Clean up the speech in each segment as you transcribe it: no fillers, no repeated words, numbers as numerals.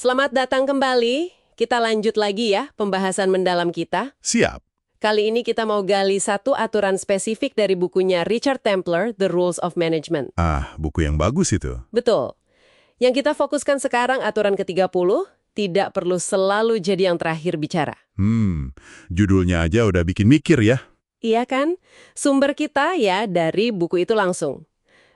Selamat datang kembali. Kita lanjut lagi ya pembahasan mendalam kita. Siap. Kali ini kita mau gali satu aturan spesifik dari bukunya Richard Templer, The Rules of Management. Buku yang bagus itu. Betul. Yang kita fokuskan sekarang aturan ke-30, tidak perlu selalu jadi yang terakhir bicara. Judulnya aja udah bikin mikir ya. Iya kan? Sumber kita ya dari buku itu langsung.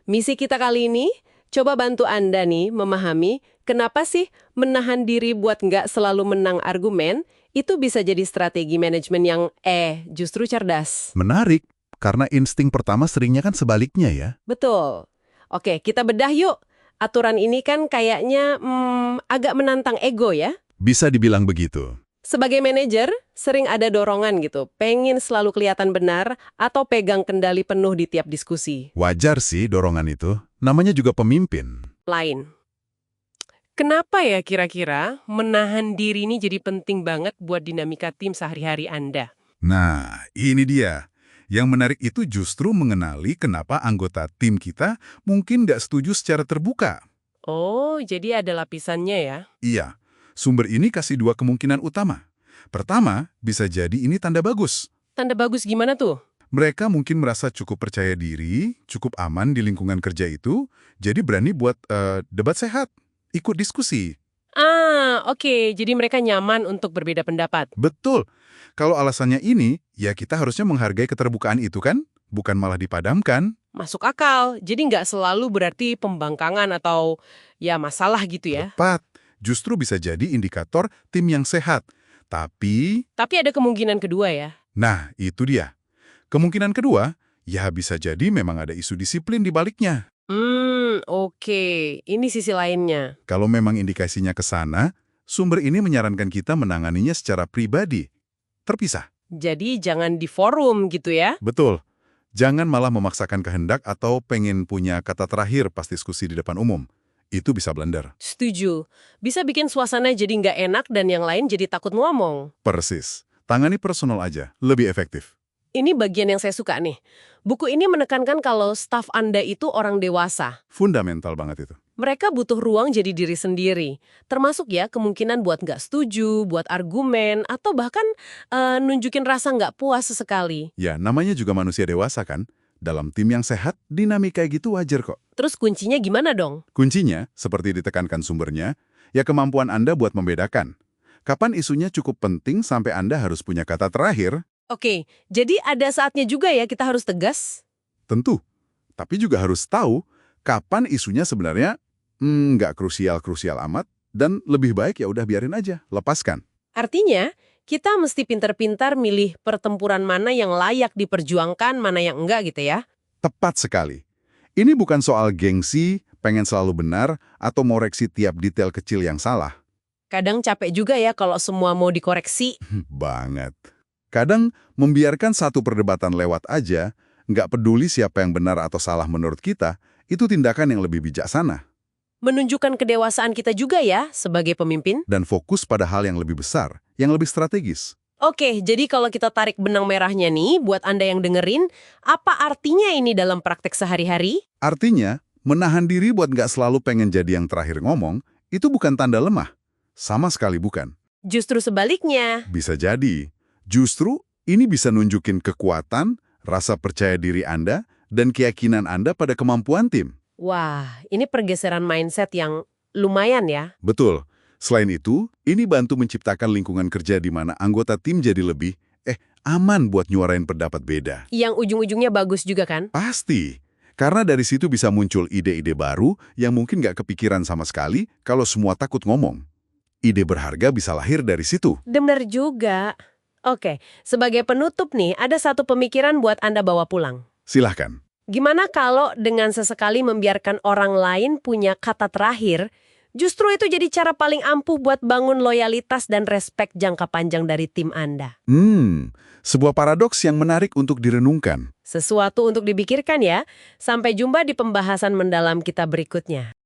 Misi kita kali ini, coba bantu Anda nih memahami kenapa sih menahan diri buat nggak selalu menang argumen itu bisa jadi strategi manajemen yang justru cerdas. Menarik, karena insting pertama seringnya kan sebaliknya ya. Betul. Oke, kita bedah yuk. Aturan ini kan kayaknya agak menantang ego ya. Bisa dibilang begitu. Sebagai manajer, sering ada dorongan gitu, pengen selalu kelihatan benar atau pegang kendali penuh di tiap diskusi. Wajar sih dorongan itu, namanya juga pemimpin. Lain. Kenapa ya kira-kira menahan diri ini jadi penting banget buat dinamika tim sehari-hari Anda? Nah, ini dia. Yang menarik itu justru mengenali kenapa anggota tim kita mungkin nggak setuju secara terbuka. Oh, jadi ada lapisannya ya? Iya, sumber ini kasih dua kemungkinan utama. Pertama, bisa jadi ini tanda bagus. Tanda bagus gimana tuh? Mereka mungkin merasa cukup percaya diri, cukup aman di lingkungan kerja itu, jadi berani buat debat sehat, ikut diskusi. Oke. Jadi mereka nyaman untuk berbeda pendapat. Betul. Kalau alasannya ini, ya kita harusnya menghargai keterbukaan itu kan, bukan malah dipadamkan. Masuk akal. Jadi nggak selalu berarti pembangkangan atau ya masalah gitu ya. Tepat. Justru bisa jadi indikator tim yang sehat. Tapi, Tapi ada kemungkinan kedua ya. nah itu dia. Kemungkinan kedua, ya bisa jadi memang ada isu disiplin di baliknya. Oke. Ini sisi lainnya. Kalau memang indikasinya ke sana, sumber ini menyarankan kita menanganinya secara pribadi, terpisah. Jadi jangan di forum gitu ya. Betul. Jangan malah memaksakan kehendak atau pengen punya kata terakhir pas diskusi di depan umum. Itu bisa blunder. Setuju. Bisa bikin suasana jadi nggak enak dan yang lain jadi takut ngomong. Persis. Tangani personal aja, lebih efektif. Ini bagian yang saya suka nih. Buku ini menekankan kalau staf Anda itu orang dewasa. Fundamental banget itu. Mereka butuh ruang jadi diri sendiri. Termasuk ya kemungkinan buat nggak setuju, buat argumen, atau bahkan nunjukin rasa nggak puas sesekali. Ya, namanya juga manusia dewasa kan? Dalam tim yang sehat, dinamika kayak gitu wajar kok. Terus kuncinya gimana dong? Kuncinya, seperti ditekankan sumbernya, ya kemampuan Anda buat membedakan. Kapan isunya cukup penting sampai Anda harus punya kata terakhir? Oke, jadi ada saatnya juga ya kita harus tegas? Tentu. Tapi juga harus tahu kapan isunya sebenarnya nggak krusial-krusial amat dan lebih baik ya udah biarin aja, lepaskan. Artinya, kita mesti pintar-pintar milih pertempuran mana yang layak diperjuangkan, mana yang enggak gitu ya? Tepat sekali. Ini bukan soal gengsi, pengen selalu benar, atau mau reaksi tiap detail kecil yang salah. Kadang capek juga ya kalau semua mau dikoreksi. Banget. Kadang membiarkan satu perdebatan lewat aja, nggak peduli siapa yang benar atau salah menurut kita, itu tindakan yang lebih bijaksana. Menunjukkan kedewasaan kita juga ya sebagai pemimpin. Dan fokus pada hal yang lebih besar, yang lebih strategis. Oke, jadi kalau kita tarik benang merahnya nih, buat Anda yang dengerin, apa artinya ini dalam praktek sehari-hari? Artinya, menahan diri buat nggak selalu pengen jadi yang terakhir ngomong, itu bukan tanda lemah. Sama sekali bukan. Justru sebaliknya. Bisa jadi. Justru, ini bisa nunjukin kekuatan, rasa percaya diri Anda, dan keyakinan Anda pada kemampuan tim. Wah, ini pergeseran mindset yang lumayan ya. Betul. Selain itu, ini bantu menciptakan lingkungan kerja di mana anggota tim jadi lebih, aman buat nyuarain pendapat beda. Yang ujung-ujungnya bagus juga kan? Pasti. Karena dari situ bisa muncul ide-ide baru yang mungkin nggak kepikiran sama sekali kalau semua takut ngomong. Ide berharga bisa lahir dari situ. Bener juga. Oke, sebagai penutup nih, ada satu pemikiran buat Anda bawa pulang. Silahkan. Gimana kalau dengan sesekali membiarkan orang lain punya kata terakhir, justru itu jadi cara paling ampuh buat bangun loyalitas dan respek jangka panjang dari tim Anda. Sebuah paradoks yang menarik untuk direnungkan. Sesuatu untuk dipikirkan ya. Sampai jumpa di pembahasan mendalam kita berikutnya.